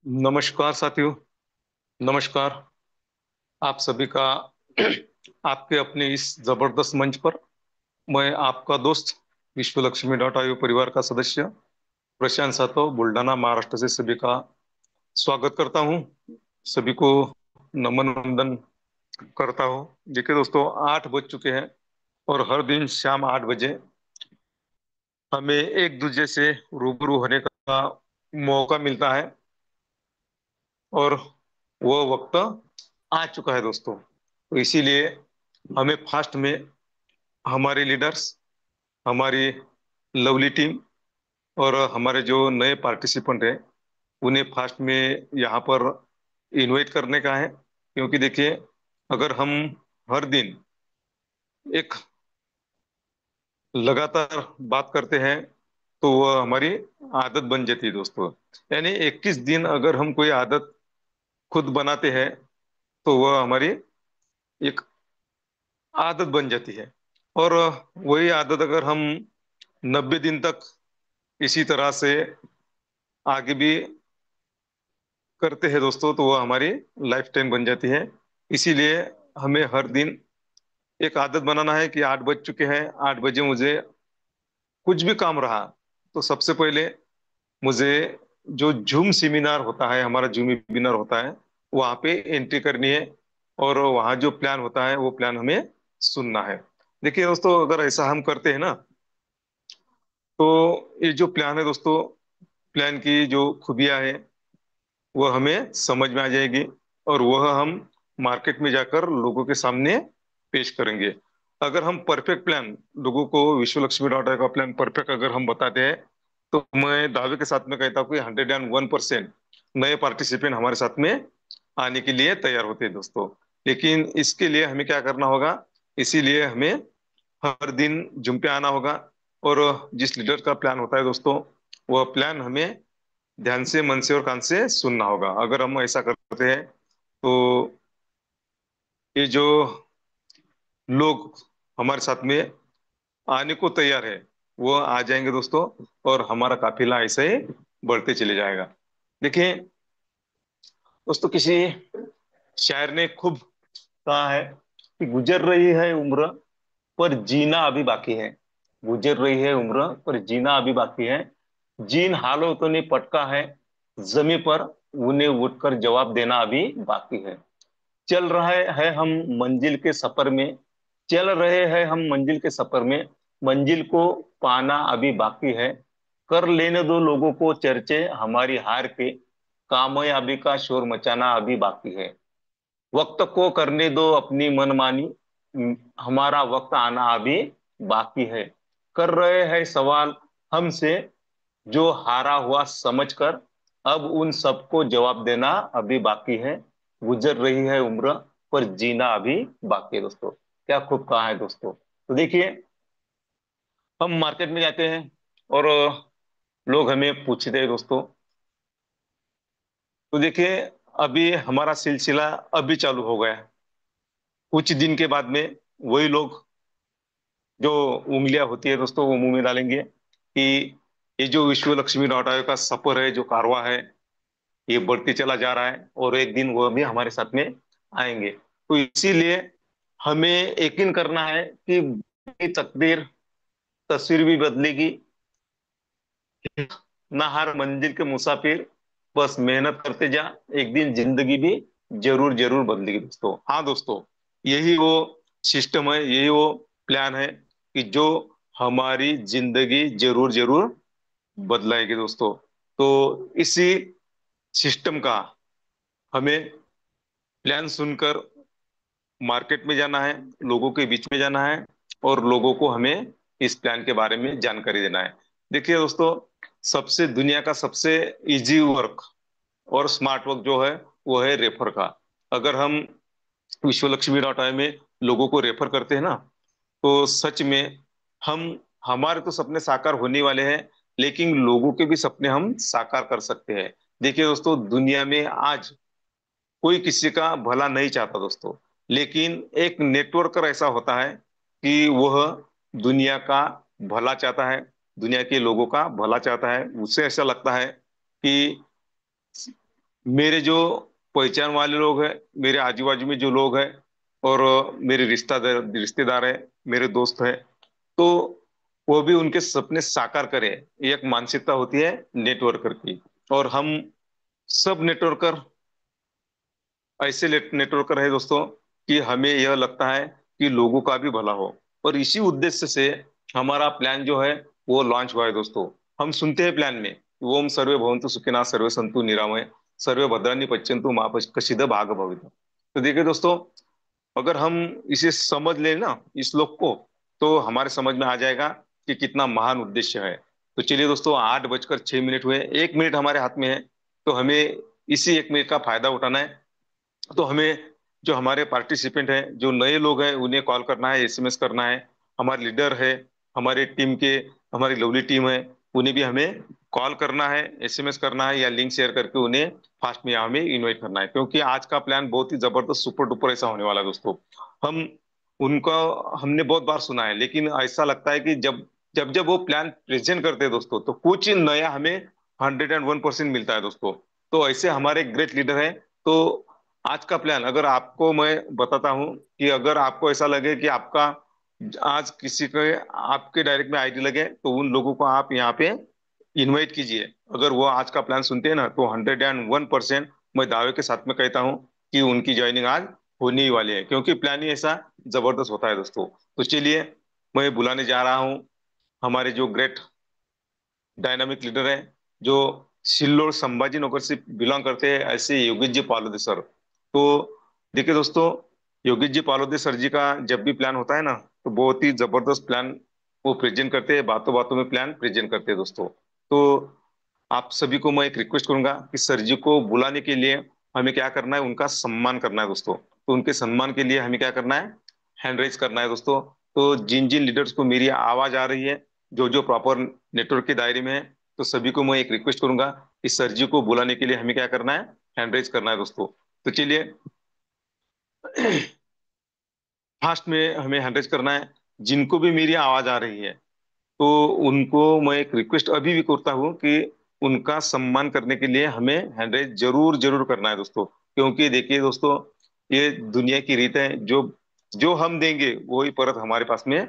नमस्कार साथियों। नमस्कार आप सभी का आपके अपने इस जबरदस्त मंच पर मैं आपका दोस्त विश्वलक्ष्मी डॉट आयु परिवार का सदस्य प्रशांत सातव बुल्ढाना महाराष्ट्र से सभी का स्वागत करता हूं। सभी को नमन वंदन करता हूं। देखिए दोस्तों, 8 बज चुके हैं और हर दिन शाम 8 बजे हमें एक दूसरे से रूबरू होने का मौका मिलता है और वो वक्त आ चुका है दोस्तों। तो इसीलिए हमें फास्ट में हमारे लीडर्स, हमारी लवली टीम और हमारे जो नए पार्टिसिपेंट हैं उन्हें फास्ट में यहाँ पर इनवाइट करने का है, क्योंकि देखिए, अगर हम हर दिन एक लगातार बात करते हैं तो वह हमारी आदत बन जाती है दोस्तों। यानी 21 दिन अगर हम कोई आदत खुद बनाते हैं तो वह हमारी एक आदत बन जाती है। और वही आदत अगर हम 90 दिन तक इसी तरह से आगे भी करते हैं दोस्तों तो वह हमारी लाइफ टाइम बन जाती है। इसीलिए हमें हर दिन एक आदत बनाना है कि 8 बज चुके हैं, 8 बजे मुझे कुछ भी काम रहा तो सबसे पहले मुझे जो जूम सेमिनार होता है, हमारा जूम वेबिनार होता है, वहां पे एंट्री करनी है और वहां जो प्लान होता है वो प्लान हमें सुनना है। देखिए दोस्तों, अगर ऐसा हम करते हैं ना तो ये जो प्लान है दोस्तों, प्लान की जो खूबियां है वह हमें समझ में आ जाएगी और वह हम मार्केट में जाकर लोगों के सामने पेश करेंगे। अगर हम परफेक्ट प्लान लोगों को विश्व लक्ष्मी डॉट का प्लान परफेक्ट अगर हम बताते हैं तो मैं दावे के साथ में कहता हूँ कि 101% नए पार्टिसिपेंट हमारे साथ में आने के लिए तैयार होते हैं दोस्तों। लेकिन इसके लिए हमें क्या करना होगा? इसीलिए हमें हर दिन जुम पे आना होगा और जिस लीडर का प्लान होता है दोस्तों, वह प्लान हमें ध्यान से, मन से और कान से सुनना होगा। अगर हम ऐसा करते हैं तो ये जो लोग हमारे साथ में आने को तैयार है वो आ जाएंगे दोस्तों और हमारा काफिला ऐसे ही बढ़ते चले जाएगा। देखिए दोस्तों, किसी शायर ने खूब कहा है कि गुजर रही है उम्र पर जीना अभी बाकी है। गुजर रही है उम्र पर जीना अभी बाकी है। जिन हालातों ने पटका है जमी पर उन्हें उठकर जवाब देना अभी बाकी है। चल रहे हैं हम मंजिल के सफर में, चल रहे हैं हम मंजिल के सफर में, मंजिल को पाना अभी बाकी है। कर लेने दो लोगों को चर्चे हमारी हार के, कामयाबी का शोर मचाना अभी बाकी है। वक्त को करने दो अपनी मनमानी, हमारा वक्त आना अभी बाकी है। कर रहे हैं सवाल हमसे जो हारा हुआ समझकर, अब उन सबको जवाब देना अभी बाकी है। गुजर रही है उम्र पर जीना अभी बाकी है दोस्तों। क्या खूब कहा है दोस्तों। तो देखिए, हम मार्केट में जाते हैं और लोग हमें पूछते हैं दोस्तों। तो देखिए, अभी हमारा सिलसिला अभी चालू हो गया है। कुछ दिन के बाद में वही लोग जो उंगलियां होती है दोस्तों वो मुंह में डालेंगे कि ये जो विश्व लक्ष्मी डॉट आयोग का सफर है, जो कारवा है, ये बढ़ते चला जा रहा है और एक दिन वो भी हमारे साथ में आएंगे। तो इसीलिए हमें यकीन करना है कि तकदीर, तस्वीर भी बदलेगी ना, हर मंजिल के मुसाफिर, बस मेहनत करते जा, एक दिन जिंदगी भी जरूर जरूर बदलेगी दोस्तों। हाँ दोस्तों, यही वो सिस्टम है, यही वो प्लान है कि जो हमारी जिंदगी जरूर जरूर बदलाएगी दोस्तों। तो इसी सिस्टम का हमें प्लान सुनकर मार्केट में जाना है, लोगों के बीच में जाना है और लोगों को हमें इस प्लान के बारे में जानकारी देना है। देखिए दोस्तों, सबसे दुनिया का सबसे इजी वर्क और स्मार्ट वर्क जो है वो है रेफर का। अगर हम विश्वलक्ष्मी डॉट आई में लोगों को रेफर करते हैं ना तो सच में हम, हमारे तो सपने साकार होने वाले हैं, लेकिन लोगों के भी सपने हम साकार कर सकते हैं। देखिए दोस्तों, दुनिया में आज कोई किसी का भला नहीं चाहता दोस्तों, लेकिन एक नेटवर्कर ऐसा होता है कि वह दुनिया का भला चाहता है, दुनिया के लोगों का भला चाहता है। उसे ऐसा लगता है कि मेरे जो पहचान वाले लोग हैं, मेरे आजू बाजू में जो लोग हैं, और मेरे रिश्तेदार हैं, मेरे दोस्त हैं, तो वो भी उनके सपने साकार करें, ये एक मानसिकता होती है नेटवर्कर की। और हम सब नेटवर्कर ऐसे नेटवर्कर है दोस्तों, कि हमें यह लगता है कि लोगों का भी भला हो, और इसी उद्देश्य से हमारा प्लान जो है वो लॉन्च हुआ है दोस्तों। हम सुनते हैं प्लान में, ओम सर्वे भवन्तु सुखिनः सर्वे सन्तु निरामय सर्वे भद्राणि पश्यन्तु मा कश्चित् भाग भवित। तो देखिए दोस्तों, अगर हम इसे समझ लें ना, इस श्लोक को, तो हमारे समझ में आ जाएगा कि कितना महान उद्देश्य है। तो चलिए दोस्तों, 8:06 हुए, 1 मिनट हमारे हाथ में है, तो हमें इसी 1 मिनट का फायदा उठाना है। तो हमें, जो हमारे पार्टिसिपेंट हैं, जो नए लोग हैं, उन्हें कॉल करना है, एसएमएस करना है। हमारे लीडर है, हमारे टीम के, हमारी लवली टीम है, उन्हें भी हमें कॉल करना है, एसएमएस करना है, या लिंक शेयर करके उन्हें फास्ट में हमें इनवाइट करना है, क्योंकि आज का प्लान बहुत ही जबरदस्त सुपर डुपर ऐसा होने वाला है दोस्तों। हम उनका हमने बहुत बार सुना है, लेकिन ऐसा लगता है कि जब जब जब वो प्लान प्रेजेंट करते हैं दोस्तों, तो कुछ नया हमें 101% मिलता है दोस्तों। तो ऐसे हमारे ग्रेट लीडर हैं। तो आज का प्लान अगर आपको मैं बताता हूं, कि अगर आपको ऐसा लगे कि आपका आज किसी के आपके डायरेक्ट में आईडी लगे, तो उन लोगों को आप यहाँ पे इनवाइट कीजिए। अगर वो आज का प्लान सुनते हैं ना, तो 101% मैं दावे के साथ में कहता हूँ कि उनकी ज्वाइनिंग आज होने ही वाली है, क्योंकि प्लान ही ऐसा जबरदस्त होता है दोस्तों। तो चलिए, मैं बुलाने जा रहा हूँ हमारे जो ग्रेट डायनामिक लीडर है, जो सिल्लोड संभाजी नगर से बिलोंग करते हैं, ऐसे योगेश जी पालोदे सर। तो देखिए दोस्तों, योगेश जी पालोदे सर जी का जब भी प्लान होता है ना, तो बहुत ही जबरदस्त प्लान वो प्रेजेंट करते हैं, बातों बातों में प्लान प्रेजेंट करते हैं दोस्तों। तो आप सभी को मैं एक रिक्वेस्ट करूंगा कि सर जी को बुलाने के लिए हमें क्या करना है, उनका सम्मान करना है दोस्तों। तो उनके सम्मान के लिए हमें क्या करना है, हैंड रेज करना है दोस्तों। तो जिन जिन लीडर्स को मेरी आवाज आ रही है, जो जो प्रॉपर नेटवर्क के दायरे में है, तो सभी को मैं एक रिक्वेस्ट करूंगा कि सर जी को बुलाने के लिए हमें क्या करना है, हैंड रेज करना है दोस्तों। तो चलिए, फास्ट में हमें हैंड रेज करना है। जिनको भी मेरी आवाज आ रही है, तो उनको मैं एक रिक्वेस्ट अभी भी करता हूँ कि उनका सम्मान करने के लिए हमें हैंड रेज जरूर जरूर करना है दोस्तों। क्योंकि देखिए दोस्तों, ये दुनिया की रीत है, जो जो हम देंगे वही परत हमारे पास में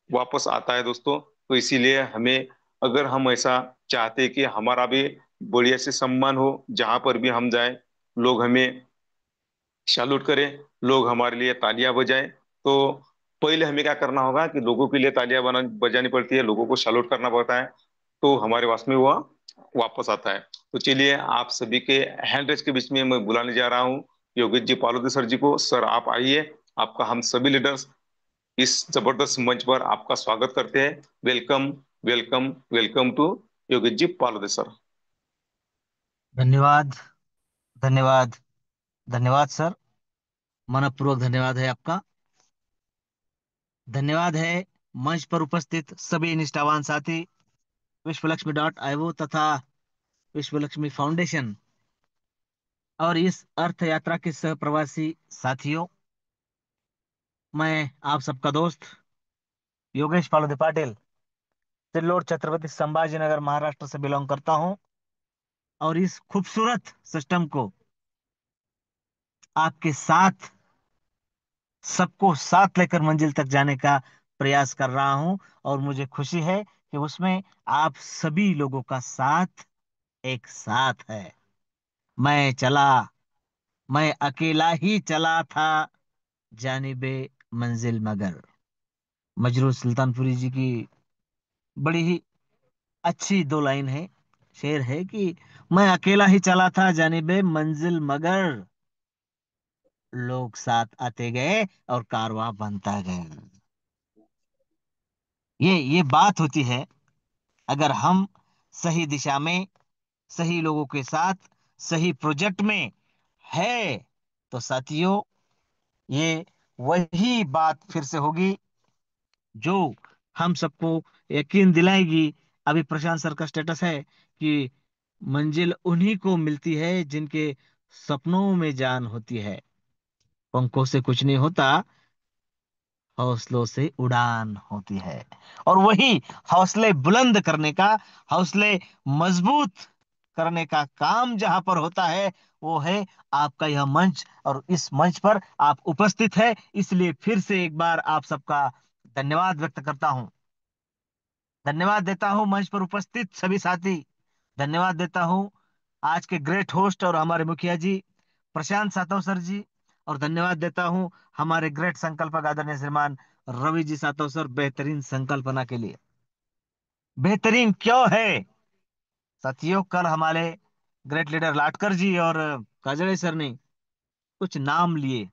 वापस आता है दोस्तों। तो इसीलिए हमें, अगर हम ऐसा चाहते हैं कि हमारा भी बढ़िया से सम्मान हो, जहां पर भी हम जाए लोग हमें सैल्यूट करें, लोग हमारे लिए तालियां बजाएं, तो पहले हमें क्या करना होगा कि लोगों के लिए तालियां बजानी पड़ती है, लोगों को सैल्यूट करना पड़ता है, तो हमारे पास में वह वापस आता है। तो चलिए, आप सभी के हैंड रेस के बीच में मैं बुलाने जा रहा हूँ योगेश जी पालोदे सर जी को। सर आप आइए, आपका हम सभी लीडर्स इस जबरदस्त मंच पर आपका स्वागत करते हैं। Welcome, welcome, welcome to Yogesh ji Palode sir. धन्यवाद। धन्यवाद। धन्यवाद सर। मनपूर्वक धन्यवाद है आपका। धन्यवाद है मंच पर उपस्थित सभी निष्ठावान साथी, विश्वलक्ष्मी तथा विश्वलक्ष्मी फाउंडेशन और इस अर्थ यात्रा के सह प्रवासी साथियों। मैं आप सबका दोस्त योगेश पालोदे पाटिल, सिल्लोड छत्रपति संभाजी नगर महाराष्ट्र से बिलोंग करता हूं, और इस खूबसूरत सिस्टम को आपके साथ, सबको साथ लेकर मंजिल तक जाने का प्रयास कर रहा हूं। और मुझे खुशी है कि उसमें आप सभी लोगों का साथ एक साथ है। मैं चला, मैं अकेला ही चला था, जानिबे मंजिल मगर। मजरूर सुल्तानपुरी जी की बड़ी ही अच्छी दो लाइन है, शेर है कि मैं अकेला ही चला था जानिबे मंजिल मगर, लोग साथ आते गए और कारवां बनता गया। ये बात होती है, अगर हम सही दिशा में, सही लोगों के साथ, सही प्रोजेक्ट में है, तो साथियों, ये वही बात फिर से होगी जो हम सबको यकीन दिलाएगी। अभी प्रशांत सर का स्टेटस है कि मंजिल उन्हीं को मिलती है जिनके सपनों में जान होती है। पंखों से कुछ नहीं होता, हौसलों से उड़ान होती है। और वही हौसले बुलंद करने का, हौसले मजबूत करने का काम जहां पर होता है वो है आपका यह मंच, और इस मंच पर आप उपस्थित है, इसलिए फिर से एक बार आप सबका धन्यवाद व्यक्त करता हूं। धन्यवाद देता हूं मंच पर उपस्थित सभी साथी। धन्यवाद देता हूं आज के ग्रेट होस्ट और हमारे मुखिया जी प्रशांत सातव सर जी। और धन्यवाद देता हूं हमारे ग्रेट संकल्पक आदरणीय श्रीमान रवि जी सातव सर, बेहतरीन संकल्पना के लिए। बेहतरीन क्यों है साथियों, कल हमारे ग्रेट लीडर लाटकर जी और काजड़े सर ने कुछ नाम लिए,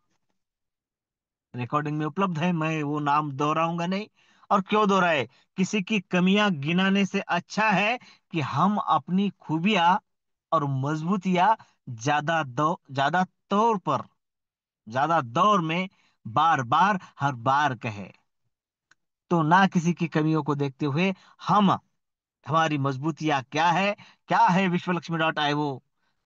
रिकॉर्डिंग में उपलब्ध है, मैं वो नाम दोहराऊंगा नहीं। और क्यों दोहराए, किसी की कमियां गिनाने से अच्छा है कि हम अपनी खूबियां और मजबूतियां ज्यादा तौर पर, ज्यादा दौर में बार बार हर बार कहे। तो ना किसी की कमियों को देखते हुए हम, हमारी मजबूतियां क्या है विश्वलक्ष्मी.io,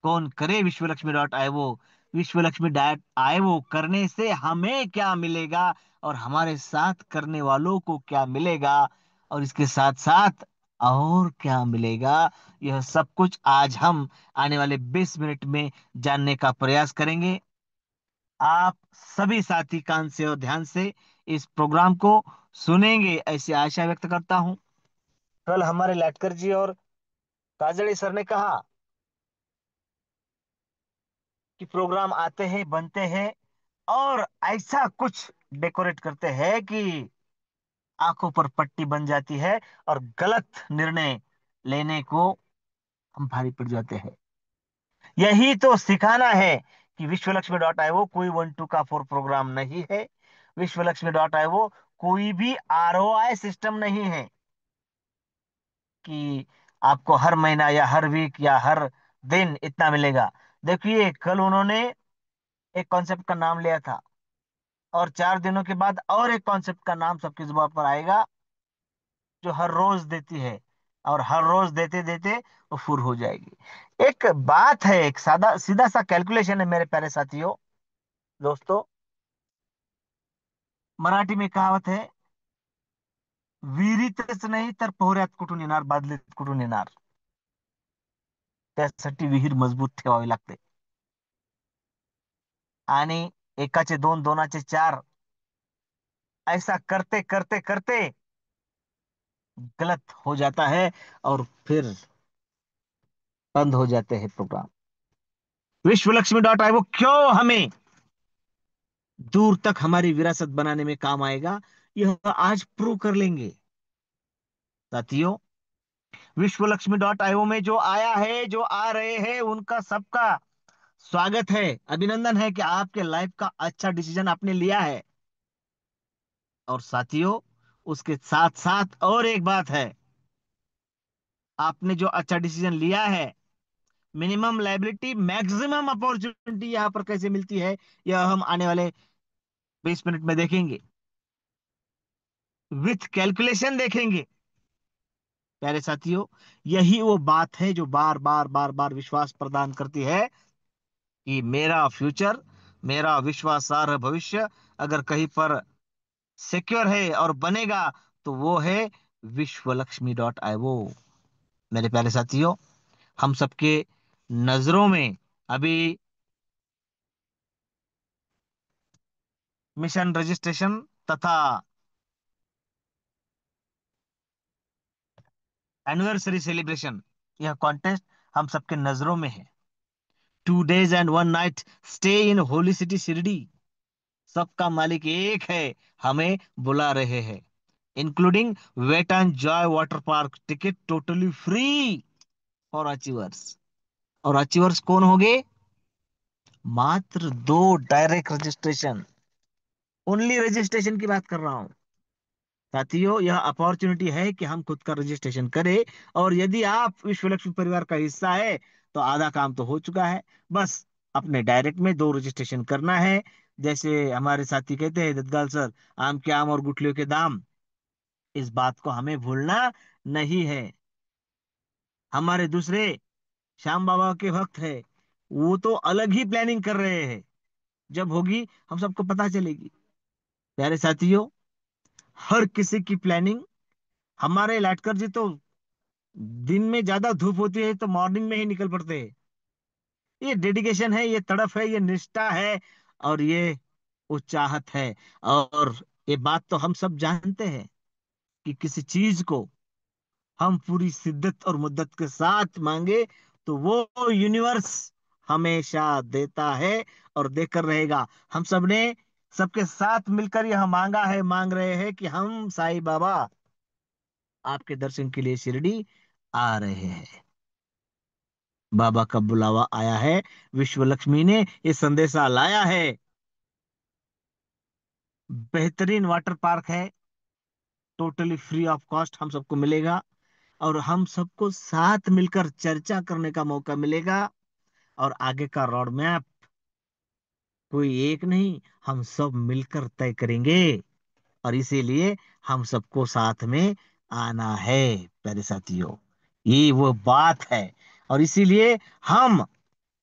कौन करे विश्वलक्ष्मी.io, विश्वलक्ष्मी.io करने से हमें क्या मिलेगा और हमारे साथ करने वालों को क्या मिलेगा, और इसके साथ साथ और क्या मिलेगा, यह सब कुछ आज हम आने वाले 20 मिनट में जानने का प्रयास करेंगे। आप सभी साथी कान से और ध्यान से इस प्रोग्राम को सुनेंगे ऐसी आशा व्यक्त करता हूं। कल हमारे लाटकर जी और काजड़ी सर ने कहा कि प्रोग्राम आते हैं, बनते हैं और ऐसा कुछ डेकोरेट करते हैं कि आंखों पर पट्टी बन जाती है और गलत निर्णय लेने को हम भारी पड़ जाते हैं। यही तो सिखाना है कि विश्वलक्ष्मी.io कोई 1 2 का 4 प्रोग्राम नहीं है। विश्वलक्ष्मी.io कोई भी ROI सिस्टम नहीं है कि आपको हर महीना या हर वीक या हर दिन इतना मिलेगा। देखिए कल उन्होंने एक कॉन्सेप्ट का नाम लिया था, और 4 दिनों के बाद और एक कॉन्सेप्ट का नाम सबकी जुबान पर आएगा जो हर रोज देती है, और हर रोज देते देते वो फुर हो जाएगी। एक बात है, एक सादा सीधा सा कैलकुलेशन है मेरे प्यारे साथियों, दोस्तों। मराठी में कहावत है, विहिरीतच नाही तर पोहऱ्यात कुठून येणार, बादलीत कुठून येणार, त्यासाठी विहीर मजबूत ठेवावी लागते। आणि एकाचे दोन, दोनाचे चार, ऐसा करते करते करते गलत हो जाता है, और फिर बंद हो जाते हैं प्रोग्राम। विश्वलक्ष्मी.io क्यों हमें दूर तक हमारी विरासत बनाने में काम आएगा, यह आज प्रूव कर लेंगे साथियों। विश्वलक्ष्मी.io में जो आया है, जो आ रहे हैं, उनका सबका स्वागत है, अभिनंदन है कि आपके लाइफ का अच्छा डिसीजन आपने लिया है। और साथियों, उसके साथ साथ और एक बात है, आपने जो अच्छा डिसीजन लिया है, मिनिमम लाइबिलिटी मैक्सिमम अपॉर्चुनिटी यहां पर कैसे मिलती है, यह हम आने वाले 20 मिनट में देखेंगे, विथ कैलकुलेशन देखेंगे प्यारे साथियों। यही वो बात है जो बार बार बार बार विश्वास प्रदान करती है कि मेरा फ्यूचर, मेरा विश्वासार्ह भविष्य अगर कहीं पर सिक्योर है और बनेगा तो वो है विश्वलक्ष्मी.io। मेरे प्यारे साथियों, हम सबके नजरों में अभी मिशन रजिस्ट्रेशन तथा एनिवर्सरी सेलिब्रेशन, यह कॉन्टेस्ट हम सबके नजरों में है। 2 days and 1 night stay in holy city Shirdi, सबका मालिक एक है, हमें बुला रहे हैं, including Wet and Joy water park ticket totally free for achievers. और अचीवर्स कौन होंगे, मात्र 2 डायरेक्ट रजिस्ट्रेशन, ओनली रजिस्ट्रेशन की बात कर रहा हूं साथियों। यह अपॉर्चुनिटी है कि हम खुद का रजिस्ट्रेशन करें, और यदि आप विश्वलक्ष्मी परिवार का हिस्सा है तो आधा काम तो हो चुका है। बस अपने डायरेक्ट में 2 रजिस्ट्रेशन करना है। जैसे हमारे साथी कहते हैं दत्तगाल सर, आम के आम और गुठलियों के दाम, इस बात को हमें भूलना नहीं है। हमारे दूसरे श्याम बाबा के भक्त है, वो तो अलग ही प्लानिंग कर रहे हैं, जब होगी हम सबको पता चलेगी। प्यारे साथियों, हर किसी की प्लानिंग, हमारे लाटकर जी तो दिन में ज्यादा धूप होती है तो मॉर्निंग में ही निकल पड़ते हैं। ये डेडिकेशन है, ये तड़प है, ये निष्ठा है, और ये उच्चाहत है। और ये बात तो हम सब जानते हैं कि किसी चीज को हम पूरी शिद्दत और मुद्दत के साथ मांगे तो वो यूनिवर्स हमेशा देता है और देकर रहेगा। हम सब ने सबके साथ मिलकर यह मांगा है, मांग रहे हैं कि हम साईं बाबा आपके दर्शन के लिए शिरडी आ रहे हैं। बाबा का बुलावा आया है, विश्व लक्ष्मी ने ये संदेशा लाया है। बेहतरीन वाटर पार्क है, टोटली फ्री ऑफ कॉस्ट हम सबको मिलेगा, और हम सबको साथ मिलकर चर्चा करने का मौका मिलेगा। और आगे का रोड मैप कोई एक नहीं, हम सब मिलकर तय करेंगे। और इसीलिए हम सबको साथ में आना है प्यारे साथियों। ये वो बात है। और इसीलिए हम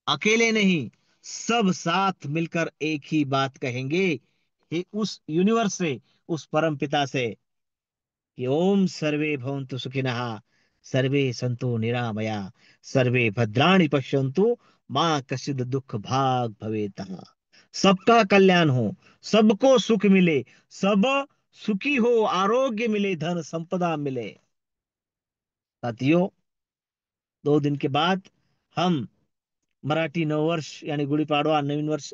अकेले नहीं, सब साथ मिलकर एक ही बात कहेंगे, कि उस यूनिवर्स से, उस परम पिता से, कि ओम सर्वे भवन्तु सुखिनः, सर्वे सन्तु निरामया, सर्वे भद्राणि पश्यन्तु, मां कश्चित् दुख भाग भवेतः। सबका कल्याण हो, सबको सुख मिले, सब सुखी हो, आरोग्य मिले, धन संपदा मिले। साथियों, 2 दिन के बाद हम मराठी नववर्ष यानी गुड़ी पाड़वा नवीन वर्ष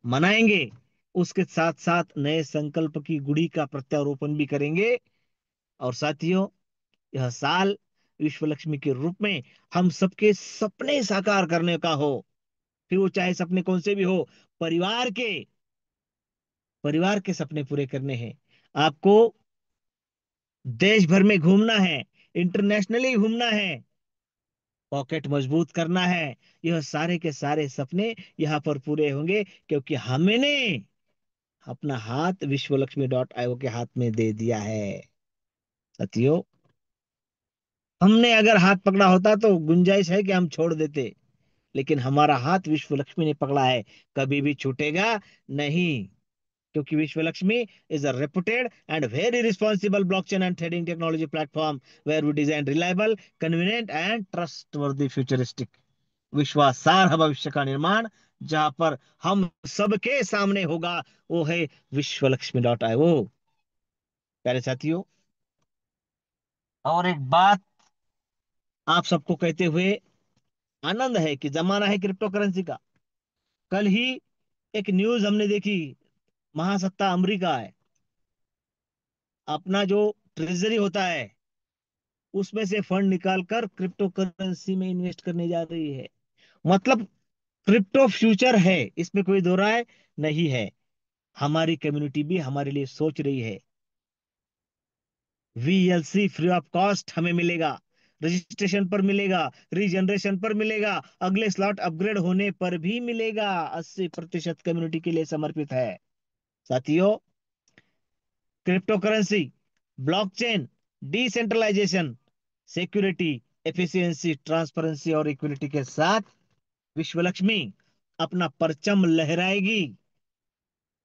मनाएंगे। उसके साथ साथ नए संकल्प की गुड़ी का प्रत्यारोपण भी करेंगे। और साथियों, यह साल विश्व लक्ष्मी के रूप में हम सबके सपने साकार करने का हो। फिर वो चाहे सपने कौन से भी हो, परिवार के परिवार के सपने पूरे करने हैं। आपको देश भर में घूमना है, इंटरनेशनली घूमना है, पॉकेट मजबूत करना है। यह सारे के सारे सपने यहाँ पर पूरे होंगे, क्योंकि हमने अपना हाथ विश्वलक्ष्मी.io के हाथ में दे दिया है। साथियों, हमने अगर हाथ पकड़ा होता तो गुंजाइश है कि हम छोड़ देते, लेकिन हमारा हाथ विश्व लक्ष्मी ने पकड़ा है, कभी भी छूटेगा नहीं। क्योंकि Vishwa Laxmi is a reputed and very responsible blockchain and trading technology platform, where we design reliable, convenient and trustworthy futuristic, विश्वासार्ह भविष्य का निर्माण, जहां पर हम सबके सामने होगा, वो है विश्वलक्ष्मी.io। प्यारे साथियों, और एक बात आप सबको कहते हुए आनंद है कि जमाना है क्रिप्टो करेंसी का। कल ही एक न्यूज हमने देखी, महासत्ता अमेरिका है, अपना जो ट्रेजरी होता है उसमें से फंड निकालकर क्रिप्टो करेंसी में इन्वेस्ट करने जा रही है। मतलब क्रिप्टो फ्यूचर है, इसमें कोई दो राय नहीं है। हमारी कम्युनिटी भी हमारे लिए सोच रही है। वीएलसी फ्री ऑफ कॉस्ट हमें मिलेगा, रजिस्ट्रेशन पर मिलेगा, रीजनरेशन पर मिलेगा, अगले स्लॉट अपग्रेड होने पर भी मिलेगा। 80% कम्युनिटी के लिए समर्पित है। साथियों, cryptocurrency, blockchain, decentralisation, security, efficiency, transparency और इक्विटी के साथ विश्व लक्ष्मी अपना परचम लहराएगी,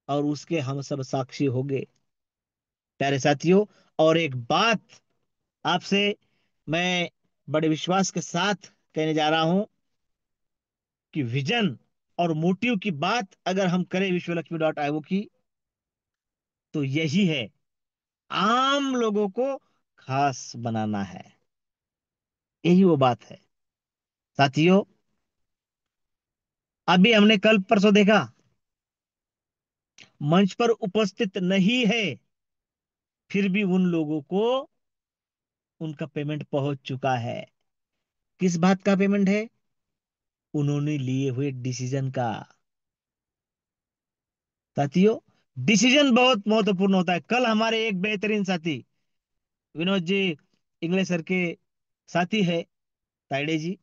और उसके हम सब साक्षी होंगे। प्यारे साथियों, और एक बात आपसे मैं बड़े विश्वास के साथ कहने जा रहा हूं, कि विजन और मोटिव की बात अगर हम करें विश्वलक्ष्मी.io की, तो यही है, आम लोगों को खास बनाना है। यही वो बात है। साथियों, अभी हमने कल परसों देखा, मंच पर उपस्थित नहीं है, फिर भी उन लोगों को उनका पेमेंट पहुंच चुका है। किस बात का पेमेंट है? उन्होंने लिए हुए डिसीजन का। साथियों, डिसीजन बहुत महत्वपूर्ण होता है। कल हमारे एक बेहतरीन साथी विनोद जी, इंग्लिश सर के साथी है, ताइडे जी,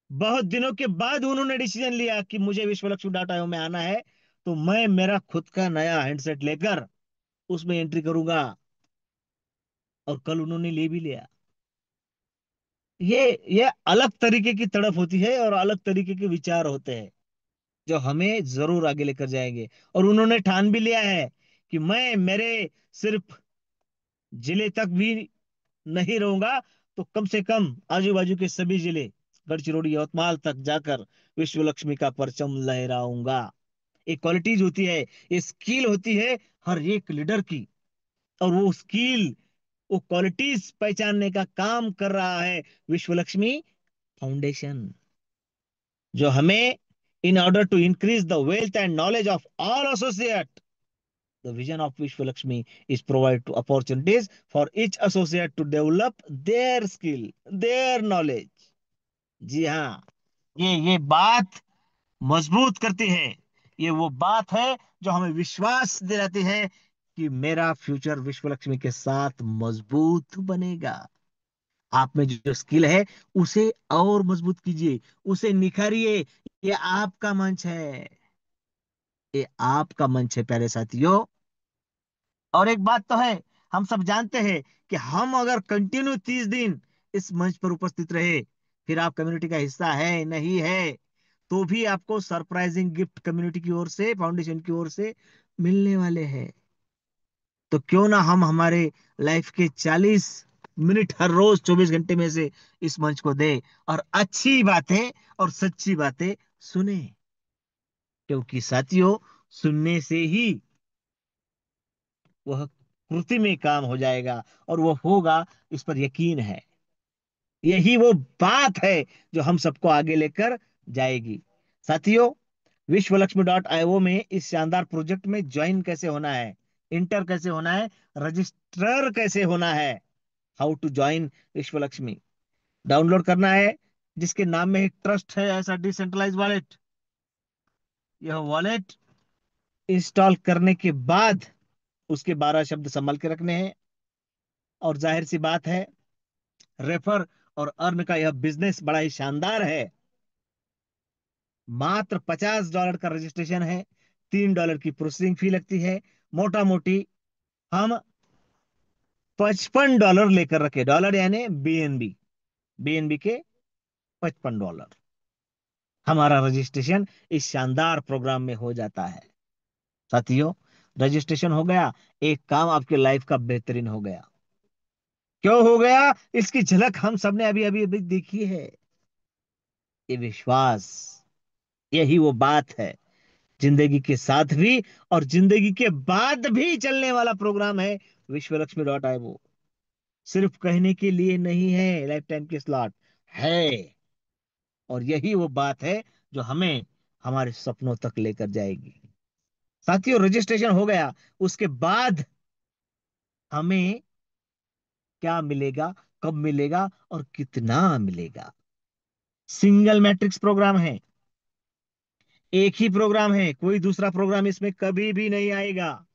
बहुत दिनों के बाद उन्होंने डिसीजन लिया कि मुझे विश्वलक्ष्मी.io में आना है, तो मैं मेरा खुद का नया हैंडसेट लेकर उसमें एंट्री करूंगा। और कल उन्होंने ले भी लिया। ये अलग तरीके की तड़प होती है, और अलग तरीके के विचार होते हैं, जो हमें जरूर आगे लेकर जाएंगे। और उन्होंने ठान भी लिया है कि मैं मेरे सिर्फ जिले तक भी नहीं रहूंगा तो कम से कम आजू बाजू के सभी जिले, गढ़चिरौड़ी यवतमाल तक जाकर विश्व लक्ष्मी का परचम लहराऊंगा। ये क्वालिटीज होती है, ये स्किल होती है हर एक लीडर की। और वो स्किल, वो क्वालिटीज पहचानने का काम कर रहा है विश्व लक्ष्मी फाउंडेशन, जो हमें in order to increase the wealth and knowledge of all associate, the vision of Vishwa Lakshmi is provide to opportunities for each associate to develop their skill, their knowledge। जी हाँ, ये बात मजबूत करती है। ये वो बात है जो हमें विश्वास दिलाती है कि मेरा फ्यूचर विश्व लक्ष्मी के साथ मजबूत बनेगा। आप में जो स्किल है उसे और मजबूत कीजिए, उसे निखारिए। ये आपका मंच है, ये आपका मंच है प्यारे साथियों। और एक बात तो है, हम सब जानते हैं कि हम अगर कंटिन्यू 30 दिन इस मंच पर उपस्थित रहे, फिर आप कम्युनिटी का हिस्सा है नहीं है, तो भी आपको सरप्राइजिंग गिफ्ट कम्युनिटी की ओर से, फाउंडेशन की ओर से मिलने वाले हैं। तो क्यों ना हम हमारे लाइफ के 40 मिनट हर रोज 24 घंटे में से इस मंच को दे और अच्छी बातें और सच्ची बातें सुने। क्योंकि साथियों, सुनने से ही वह कृति में काम हो जाएगा, और वह होगा, इस पर यकीन है। यही वो बात है जो हम सबको आगे लेकर जाएगी। साथियों, विश्वलक्ष्मी.io में इस शानदार प्रोजेक्ट में ज्वाइन कैसे होना है, इंटर कैसे होना है, रजिस्टर कैसे होना है, हाउ टू ज्वाइन विश्वलक्ष्मी, डाउनलोड करना है। जिसके नाम में एक ट्रस्ट है, ऐसा डिसेंट्रलाइज वॉलेट, यह वॉलेट इंस्टॉल करने के बाद उसके 12 शब्द संभल के रखने हैं। और जाहिर सी बात है, रेफर और अर्न का यह बिजनेस बड़ा ही शानदार है। मात्र $50 का रजिस्ट्रेशन है, $3 की प्रोसेसिंग फी लगती है। मोटा मोटी हम $55 लेकर रखे, डॉलर यानी बीएनबी, बीएनबी के $55 हमारा रजिस्ट्रेशन इस शानदार प्रोग्राम में हो जाता है। साथियों, रजिस्ट्रेशन हो गया, एक काम आपके लाइफ का बेहतरीन हो गया। क्यों हो गया, इसकी झलक हम सबने अभी अभी अभी देखी है। ये विश्वास, यही वो बात है। जिंदगी के साथ भी और जिंदगी के बाद भी चलने वाला प्रोग्राम है विश्वलक्ष्मी.io। सिर्फ कहने के लिए नहीं है, लाइफ टाइम के स्लॉट है। और यही वो बात है जो हमें हमारे सपनों तक लेकर जाएगी। साथियों, रजिस्ट्रेशन हो गया, उसके बाद हमें क्या मिलेगा, कब मिलेगा और कितना मिलेगा? सिंगल मैट्रिक्स प्रोग्राम है, एक ही प्रोग्राम है, कोई दूसरा प्रोग्राम इसमें कभी भी नहीं आएगा।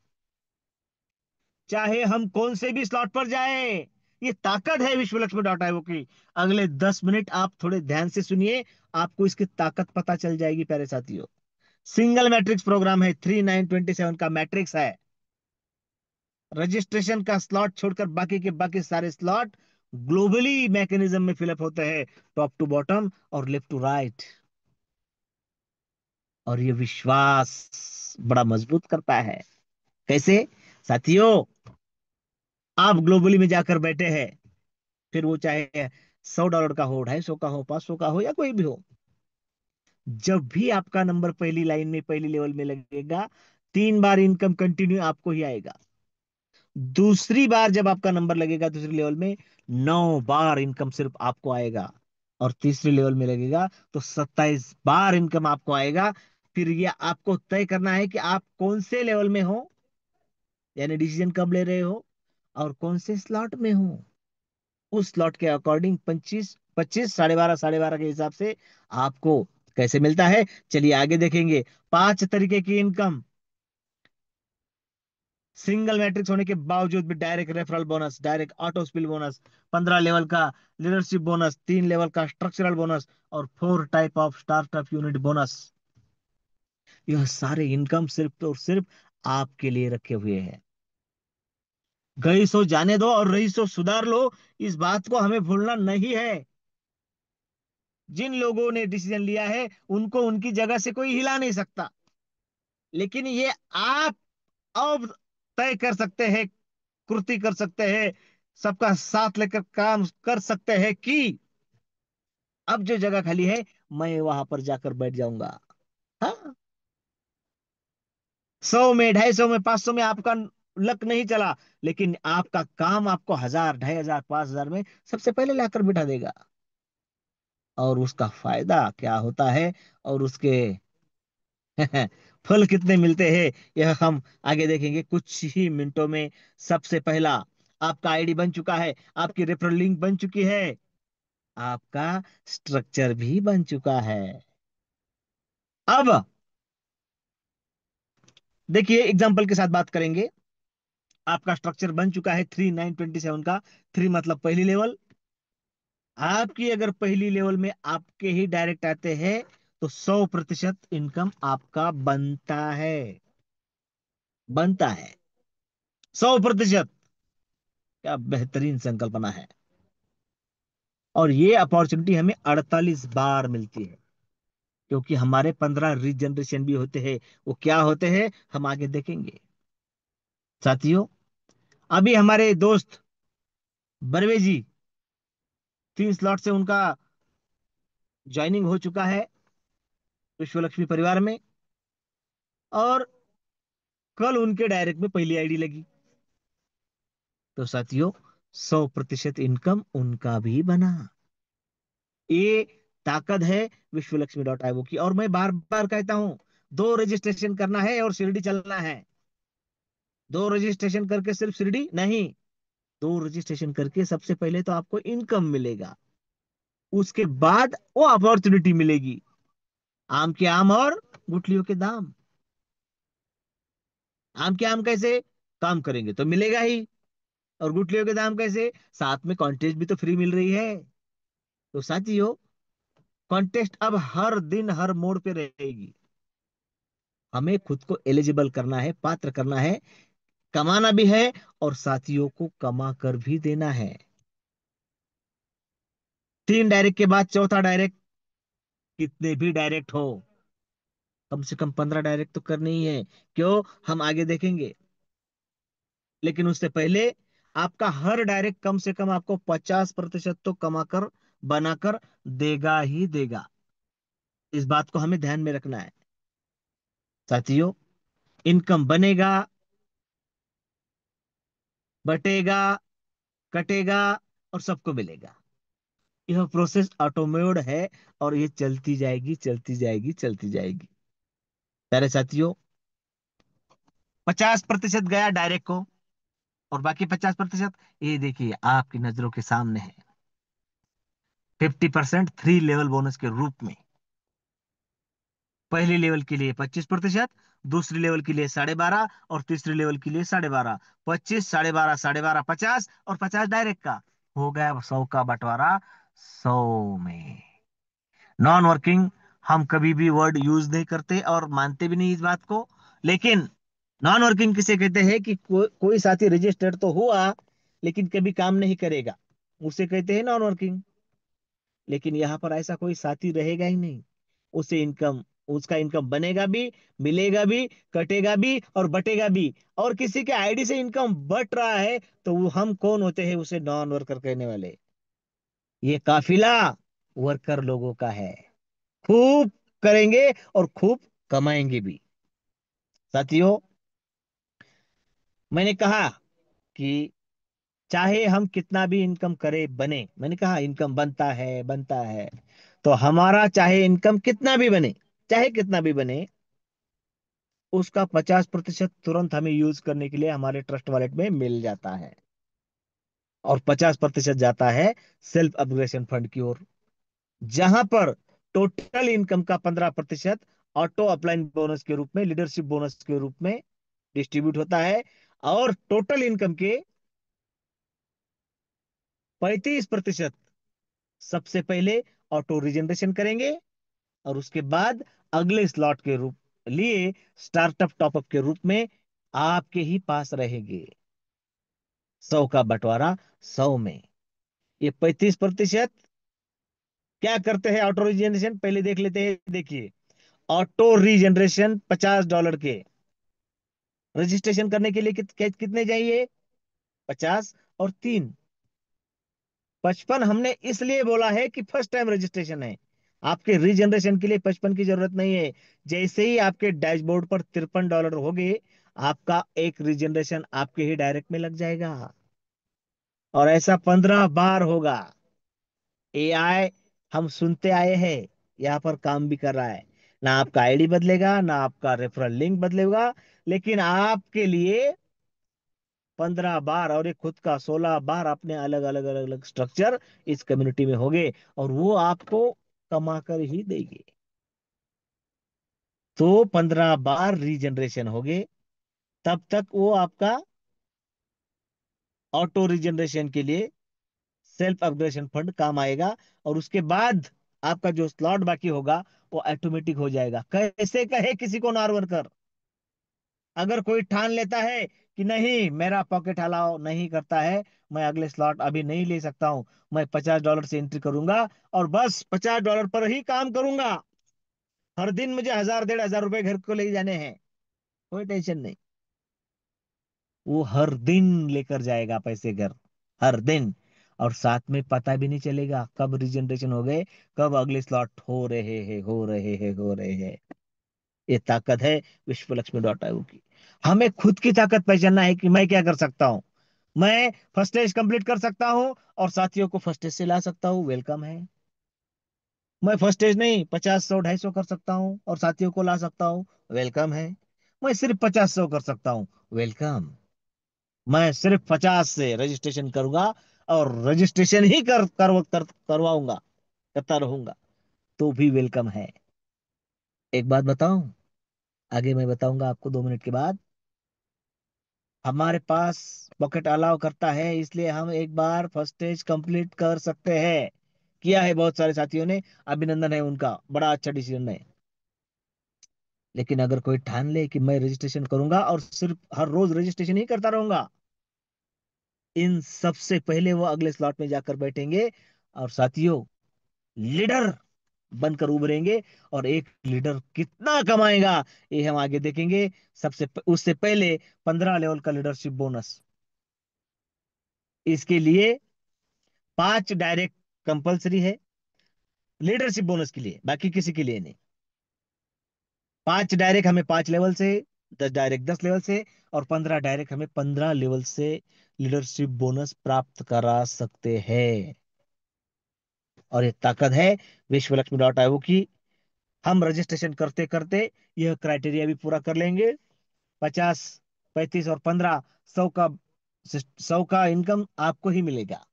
चाहे हम कौन से भी स्लॉट पर जाए, ये ताकत है विश्वलक्ष्मी.io की। अगले 10 मिनट आप थोड़े ध्यान से सुनिए, आपको इसकी ताकत पता चल जाएगी प्यारे साथियों। सिंगल मैट्रिक्स प्रोग्राम है, 3927 का मैट्रिक्स है। रजिस्ट्रेशन का स्लॉट छोड़कर बाकी के बाकी सारे स्लॉट ग्लोबली मैकेनिज्म में फिलअप होते हैं, टॉप टू बॉटम और लेफ्ट टू राइट। और ये विश्वास बड़ा मजबूत करता है। कैसे? साथियों, आप ग्लोबली में जाकर बैठे हैं, फिर वो चाहे $100 का हो, 250 का हो, 500 का हो, या कोई भी हो, जब भी आपका नंबर पहली लाइन में, पहली लेवल में लगेगा, 3 बार इनकम कंटिन्यू आपको ही आएगा। दूसरी बार जब आपका नंबर लगेगा दूसरी लेवल में, 9 बार इनकम सिर्फ आपको आएगा। और तीसरी लेवल में लगेगा तो 27 बार इनकम आपको आएगा। फिर ये आपको तय करना है कि आप कौन से लेवल में हो, यानी डिसीजन कब ले रहे हो, और कौन से स्लॉट में हो। उस स्लॉट के अकॉर्डिंग 25 25 12.5 के हिसाब से आपको कैसे मिलता है, चलिए आगे देखेंगे। 5 तरीके की इनकम, सिंगल मैट्रिक्स होने के बावजूद भी, direct referral bonus, direct auto spill bonus, 15 level का लीडरशिप बोनस, 3 लेवल का स्ट्रक्चरल बोनस, और 4 type of startup unit bonus. यह सारे इनकम सिर्फ और सिर्फ आपके लिए रखे हुए हैं। गई सो जाने दो और रही सो सुधार लो, इस बात को हमें भूलना नहीं है। जिन लोगों ने डिसीजन लिया है उनको उनकी जगह से कोई हिला नहीं सकता, लेकिन ये आप अब तय कर सकते हैं, कृति कर सकते हैं सबका साथ लेकर काम कर सकते हैं कि अब जो जगह खाली है मैं वहां पर जाकर बैठ जाऊंगा। हाँ, 100 में, 250 में, 500 में आपका लक नहीं चला, लेकिन आपका काम आपको 1000, 2500, 5000 में सबसे पहले लाकर बिठा देगा। और उसका फायदा क्या होता है, और उसके फल कितने मिलते हैं, यह हम आगे देखेंगे कुछ ही मिनटों में। सबसे पहला, आपका आईडी बन चुका है, आपकी रेफरल लिंक बन चुकी है, आपका स्ट्रक्चर भी बन चुका है। अब देखिए एग्जांपल के साथ बात करेंगे। आपका स्ट्रक्चर बन चुका है 3927 का। 3 मतलब पहली लेवल। आपकी अगर पहली लेवल में आपके ही डायरेक्ट आते हैं तो 100% इनकम आपका बनता है। बनता है 100%। क्या बेहतरीन संकल्पना है। और ये अपॉर्चुनिटी हमें 48 बार मिलती है, क्योंकि हमारे 15 रीजनरेशन भी होते हैं। वो क्या होते हैं हम आगे देखेंगे। साथियों, अभी हमारे दोस्त बरवे जी, 3 स्लॉट से उनका ज्वाइनिंग हो चुका है विश्व लक्ष्मी परिवार में। और कल उनके डायरेक्ट में पहली आईडी लगी। तो साथियों, 100% इनकम उनका भी बना। ये ताकत है विश्वलक्ष्मी.io की। और मैं बार बार कहता हूं, 2 रजिस्ट्रेशन करना है और शिरडी चलना है। 2 रजिस्ट्रेशन करके सिर्फ शिरडी नहीं, 2 रजिस्ट्रेशन करके सबसे पहले तो आपको इनकम मिलेगा, उसके बाद वो अपॉर्चुनिटी मिलेगी। आम के आम और गुठलियों के दाम। आम के आम कैसे, काम करेंगे तो मिलेगा ही। और गुठलियों के दाम कैसे, साथ में कॉन्टेस्ट भी तो फ्री मिल रही है। तो साथियों, कॉन्टेस्ट अब हर दिन हर मोड़ पे रहेगी। हमें खुद को एलिजिबल करना है, पात्र करना है, कमाना भी है, और साथियों को कमा कर भी देना है। 3 डायरेक्ट के बाद चौथा डायरेक्ट, कितने भी डायरेक्ट हो, कम से कम 15 डायरेक्ट तो करने ही है। क्यों, हम आगे देखेंगे। लेकिन उससे पहले आपका हर डायरेक्ट कम से कम आपको 50% तो कमाकर बनाकर देगा ही देगा। इस बात को हमें ध्यान में रखना है साथियों। इनकम बनेगा, बटेगा, कटेगा, और सबको मिलेगा। यह प्रोसेस ऑटोमेड है, और ये चलती जाएगी, चलती जाएगी, चलती जाएगी। प्यारे साथियों, 50% गया डायरेक्ट को, और बाकी 50% ये देखिए आपकी नजरों के सामने है। 50% 3 लेवल बोनस के रूप में। पहली लेवल के लिए 25%, दूसरी लेवल के लिए 12.5, और तीसरी लेवल के लिए 12.5। 25, 12.5, 12.5, 50, और 50 डायरेक्ट का। हो गया 100 का बंटवारा 100 में। नॉन वर्किंग हम कभी भी वर्ड यूज नहीं करते और मानते भी नहीं इस बात को। लेकिन नॉन वर्किंग किसे कहते हैं कि कोई साथी रजिस्टर्ड तो हुआ लेकिन कभी काम नहीं करेगा, उसे कहते हैं नॉन वर्किंग। लेकिन यहाँ पर ऐसा कोई साथी रहेगा ही नहीं। उसे इनकम, उसका इनकम बनेगा भी, मिलेगा भी, कटेगा भी, और बटेगा भी। और किसी के आईडी से इनकम बट रहा है तो वो हम कौन होते हैं उसे नॉन वर्कर कहने वाले। ये काफिला वर्कर लोगों का है। खूब करेंगे और खूब कमाएंगे भी। साथियों, मैंने कहा कि चाहे हम कितना भी इनकम करें बने, मैंने कहा इनकम बनता है, बनता है। तो हमारा चाहे इनकम कितना भी बने, चाहे कितना भी बने, उसका 50% तुरंत हमें यूज करने के लिए हमारे ट्रस्ट वॉलेट में मिल जाता है। और 50% जाता है सेल्फ अपग्रेडेशन फंड की ओर, जहां पर टोटल इनकम का 15% ऑटो अपलाइन बोनस के रूप में, लीडरशिप बोनस के रूप में डिस्ट्रीब्यूट होता है। और टोटल इनकम के 35% सबसे पहले ऑटो रिजनरेशन करेंगे, और उसके बाद अगले स्लॉट के रूप लिए स्टार्टअप टॉपअप के रूप में आपके ही पास रहेंगे। 100 का बंटवारा 100 में। ये 35% क्या करते हैं ऑटो रीजनरेशन, पहले देख लेते हैं। देखिए, ऑटो रीजनरेशन $50 के रजिस्ट्रेशन करने के लिए कितने चाहिए, 50 और 3, 55 हमने इसलिए बोला है कि फर्स्ट टाइम रजिस्ट्रेशन है। आपके रीजनरेशन के लिए 55 की जरूरत नहीं है। जैसे ही आपके डैशबोर्ड पर $53 हो गए, आपका एक रीजनरेशन आपके ही डायरेक्ट में लग जाएगा। और ऐसा 15 बार होगा। एआई, हम सुनते आए हैं, यहाँ पर काम भी कर रहा है। ना आपका आईडी बदलेगा, ना आपका रेफरल लिंक बदलेगा, लेकिन आपके लिए 15 बार और एक खुद का 16 बार अपने अलग अलग अलग अलग स्ट्रक्चर इस कम्युनिटी में होंगे, और वो आपको कमा कर ही देंगे। तो 15 बार रीजनरेशन हो गए, तब तक वो आपका ऑटो रीजनरेशन के लिए सेल्फ अपग्रेडेशन फंड काम आएगा। और उसके बाद आपका जो स्लॉट बाकी होगा वो ऑटोमेटिक हो जाएगा। कैसे कहे किसी को नारवर कर। अगर कोई ठान लेता है कि नहीं, मेरा पॉकेट अलाउ नहीं करता है, मैं अगले स्लॉट अभी नहीं ले सकता हूं, मैं $50 से एंट्री करूंगा और बस $50 पर ही काम करूंगा, हर दिन मुझे 1000 1,500 रुपए घर को ले जाने हैं, कोई टेंशन नहीं। वो हर दिन लेकर जाएगा पैसे घर, हर दिन। और साथ में पता भी नहीं चलेगा कब रिजनरेशन हो गए, कब अगले स्लॉट हो रहे हैं, हो रहे हैं, हो रहे हैं। ये ताकत है विश्वलक्ष्मी.io की। हमें खुद की ताकत पहचानना है कि मैं क्या कर सकता हूँ। मैं फर्स्ट स्टेज कंप्लीट कर सकता हूँ और साथियों को फर्स्ट स्टेज से ला सकता हूँ, वेलकम है। मैं फर्स्ट स्टेज नहीं, 50 100 250 कर सकता हूँ और साथियों को ला सकता हूँ, वेलकम है। मैं सिर्फ 50 100 कर सकता हूँ, वेलकम। मैं सिर्फ 50 से रजिस्ट्रेशन करूंगा और रजिस्ट्रेशन ही करवाऊंगा, करता रहूंगा, तो भी वेलकम है। एक बात बताऊं, आगे मैं बताऊंगा आपको 2 मिनट के बाद। हमारे पास पॉकेट अलाउ करता है, इसलिए हम एक बार फर्स्ट स्टेज कंप्लीट कर सकते हैं। किया है बहुत सारे साथियों ने, अभिनंदन है उनका, बड़ा अच्छा डिसीजन है। लेकिन अगर कोई ठान ले कि मैं रजिस्ट्रेशन करूंगा और सिर्फ हर रोज रजिस्ट्रेशन ही करता रहूंगा, इन सबसे पहले वो अगले स्लॉट में जाकर बैठेंगे और साथियों लीडर बनकर उभरेंगे। और एक लीडर कितना कमाएगा ये हम आगे देखेंगे। उससे पहले 15 लेवल का लीडरशिप बोनस, इसके लिए 5 डायरेक्ट कंपलसरी है लीडरशिप बोनस के लिए, बाकी किसी के लिए नहीं। 5 डायरेक्ट हमें 5 लेवल से, 10 डायरेक्ट 10 लेवल से, और 15 डायरेक्ट हमें 15 लेवल से लीडरशिप बोनस प्राप्त करा सकते हैं। और ये ताकत है विश्वलक्ष्मी.io की। हम रजिस्ट्रेशन करते करते यह क्राइटेरिया भी पूरा कर लेंगे। 50, 35 और 15, 100 का इनकम आपको ही मिलेगा।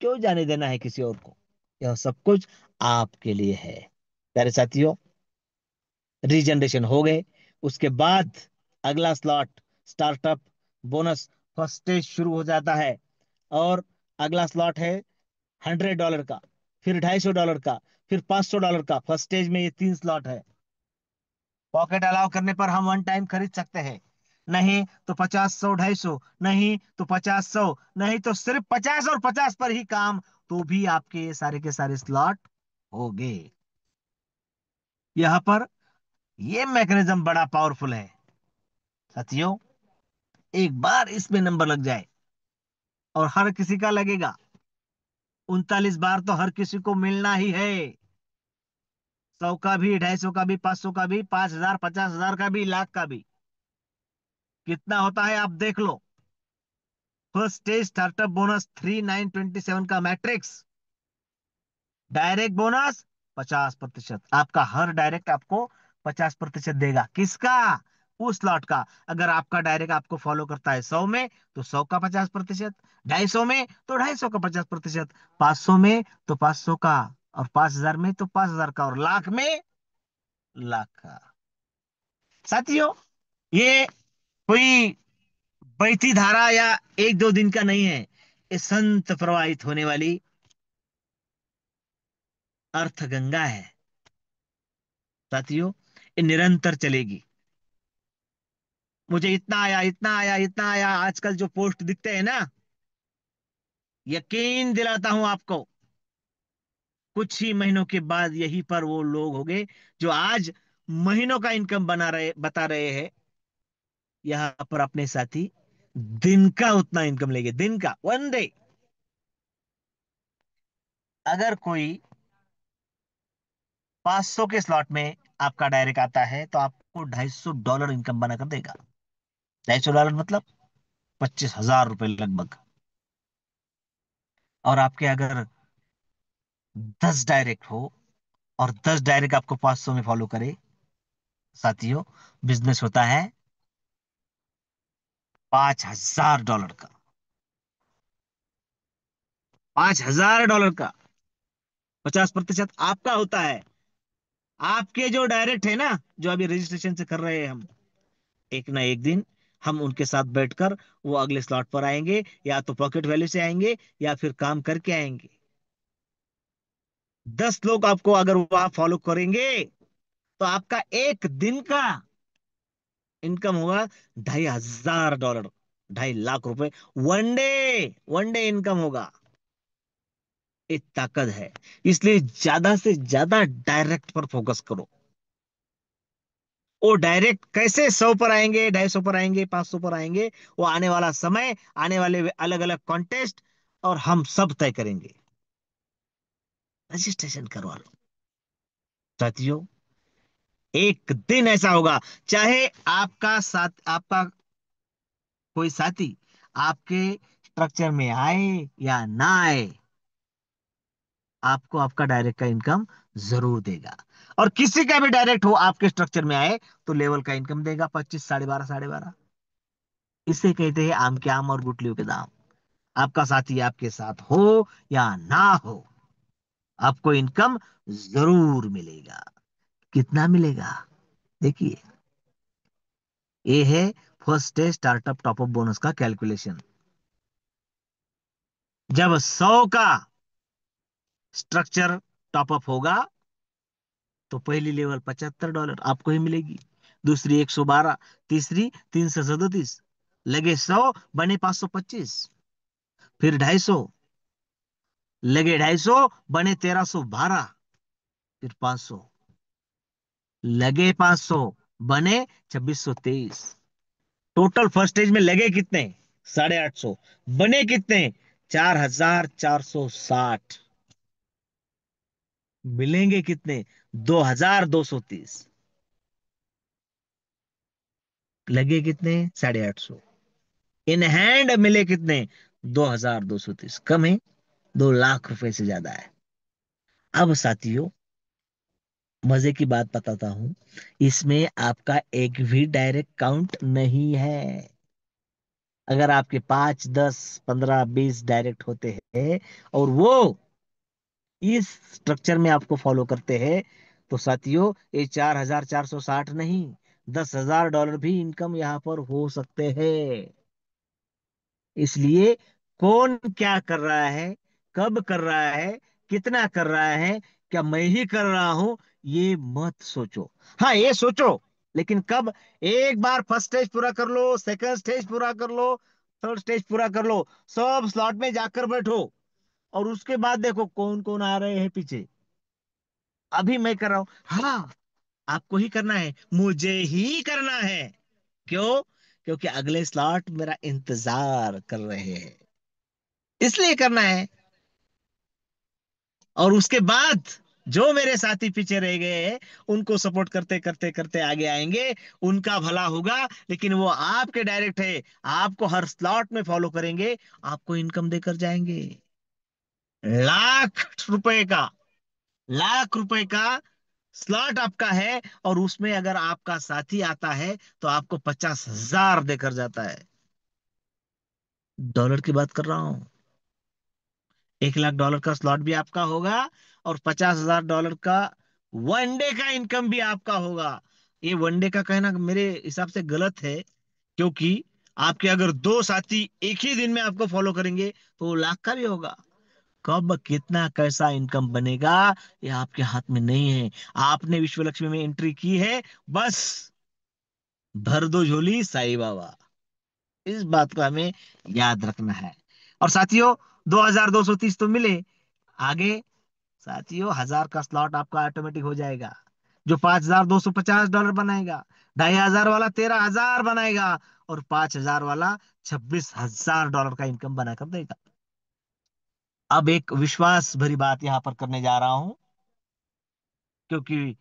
क्यों जाने देना है किसी और को, यह सब कुछ आपके लिए है। प्यारे साथियों, रीजनरेशन हो गए, उसके बाद अगला slot startup bonus first stage शुरू हो जाता है। और अगला स्लॉट है $100 का, फिर $250 का, फिर $500 का। फर्स्ट स्टेज में ये 3 स्लॉट है। पॉकेट अलाउ करने पर हम वन टाइम खरीद सकते हैं, नहीं तो 50 100 250, नहीं तो 50 100, नहीं तो सिर्फ 50 और 50 पर ही काम, तो भी आपके ये सारे के सारे स्लॉट हो गए। यहाँ पर ये मैकेनिज्म बड़ा पावरफुल है साथियों। एक बार इसमें नंबर लग जाए, और हर किसी का लगेगा, 39 बार तो हर किसी को मिलना ही है। 100 का भी, 250 का भी, 500 का भी, 5,000, 50,000 का भी, लाख का भी। कितना होता है आप देख लो। फर्स्ट स्टेज स्टार्टअप बोनस 3927 का मैट्रिक्स, डायरेक्ट बोनस 50%। आपका हर डायरेक्ट आपको 50% देगा, किसका? उस स्लॉट का। अगर आपका डायरेक्ट आपको फॉलो करता है 100 में, तो 100 का 50%, 250 में तो 250 का 50%, 500 में तो 500 का, और 5,000 में तो 5,000 का, और लाख में लाख का। साथियों, ये कोई बहती धारा या 1 2 दिन का नहीं है, ये संत प्रवाहित होने वाली अर्थ गंगा है साथियों। ये निरंतर चलेगी। मुझे इतना आया, इतना आया, इतना आया, आजकल जो पोस्ट दिखते हैं ना, यकीन दिलाता हूं आपको, कुछ ही महीनों के बाद यहीं पर वो लोग होंगे जो आज महीनों का इनकम बता रहे हैं, यहां पर अपने साथी दिन का उतना इनकम लेंगे, दिन का, 1 डे। अगर कोई 500 के स्लॉट में आपका डायरेक्ट आता है तो आपको $250 इनकम बना कर देगा। $250 मतलब 25,000 रुपए लगभग। और आपके अगर 10 डायरेक्ट हो और 10 डायरेक्ट आपको 500 में फॉलो करे, साथियों, बिजनेस होता है $5,000 का। $5,000 का 50% आपका होता है। आपके जो डायरेक्ट है ना, जो अभी रजिस्ट्रेशन से कर रहे हैं हम, एक ना एक दिन हम उनके साथ बैठकर वो अगले स्लॉट पर आएंगे, या तो पॉकेट वैल्यू से आएंगे या फिर काम करके आएंगे। 10 लोग आपको अगर वहां फॉलो करेंगे तो आपका एक दिन का इनकम होगा $2,500, 2.5 लाख रुपए। वन डे इनकम होगा। ये ताकत है। इसलिए ज्यादा से ज्यादा डायरेक्ट पर फोकस करो। वो डायरेक्ट कैसे 100 पर आएंगे, 250 पर आएंगे, 500 पर आएंगे, वो आने वाला समय, आने वाले अलग अलग कॉन्टेस्ट और हम सब तय करेंगे। रजिस्ट्रेशन करवा लो साथियों। एक दिन ऐसा होगा, चाहे आपका साथ, आपका कोई साथी आपके स्ट्रक्चर में आए या ना आए, आपको आपका डायरेक्ट का इनकम जरूर देगा। और किसी का भी डायरेक्ट हो आपके स्ट्रक्चर में आए तो लेवल का इनकम देगा 25, 12.5, 12.5। इसे कहते हैं आम के आम और गुटलियों के दाम। आपका साथी आपके साथ हो या ना हो, आपको इनकम जरूर मिलेगा। कितना मिलेगा? देखिए, ये है first day startup top up bonus का कैलकुलेशन। जब 100 का स्ट्रक्चर टॉपअप होगा तो पहली लेवल $75 आपको ही मिलेगी, दूसरी 112, तीसरी 337, लगे 100 बने 525, फिर 250, लगे 250 बने 1312, फिर 500, लगे 500 बने 2623। टोटल फर्स्ट स्टेज में लगे कितने? 850। बने कितने? 4,460। मिलेंगे कितने? 2,230। लगे कितने? 850। इन हैंड मिले कितने? 2,230। कम है, 2 लाख रुपए से ज्यादा है। अब साथियों, मजे की बात बताता हूं, इसमें आपका एक भी डायरेक्ट काउंट नहीं है। अगर आपके 5, 10, 15, 20 डायरेक्ट होते हैं और वो इस स्ट्रक्चर में आपको फॉलो करते हैं, तो साथियों, ये 4,460 नहीं, $10,000 भी इनकम यहां पर हो सकते हैं। इसलिए कौन क्या कर रहा है, कब कर रहा है, कितना कर रहा है, क्या मैं ही कर रहा हूं, ये मत सोचो। हाँ, ये सोचो, लेकिन कब? एक बार फर्स्ट स्टेज पूरा कर लो, सेकंड स्टेज पूरा कर लो, थर्ड स्टेज पूरा कर लो, सब स्लॉट में जाकर बैठो, और उसके बाद देखो कौन कौन आ रहे हैं पीछे। अभी मैं कर रहा हूं, हाँ, आपको ही करना है, मुझे ही करना है। क्यों? क्योंकि अगले स्लॉट मेरा इंतजार कर रहे हैं, इसलिए करना है। और उसके बाद जो मेरे साथी पीछे रह गए हैं, उनको सपोर्ट करते करते करते आगे आएंगे, उनका भला होगा। लेकिन वो आपके डायरेक्ट है, आपको हर स्लॉट में फॉलो करेंगे, आपको इनकम देकर जाएंगे। लाख रुपए का, लाख रुपए का स्लॉट आपका है, और उसमें अगर आपका साथी आता है तो आपको 50,000 देकर जाता है। डॉलर की बात कर रहा हूं। $1 लाख का स्लॉट भी आपका होगा, और $50,000 का वनडे का इनकम भी आपका होगा। ये वनडे का कहना मेरे हिसाब से गलत है, क्योंकि आपके अगर दो साथी एक ही दिन में आपको फॉलो करेंगे तो वो लाख का भी होगा। कब कितना कैसा इनकम बनेगा, ये आपके हाथ में नहीं है। आपने विश्व लक्ष्मी में एंट्री की है, बस भर दो झोली साईं बाबा। इस बात को हमें याद रखना है। और साथियों, 2,230 तो मिले। आगे साथियों, 1,000 का स्लॉट आपका ऑटोमेटिक हो जाएगा, जो $5,250 बनाएगा। 2,500 वाला 13,000 बनाएगा, और 5,000 वाला $26,000 का इनकम बनाकर देगा। अब एक विश्वास भरी बात यहां पर करने जा रहा हूं, क्योंकि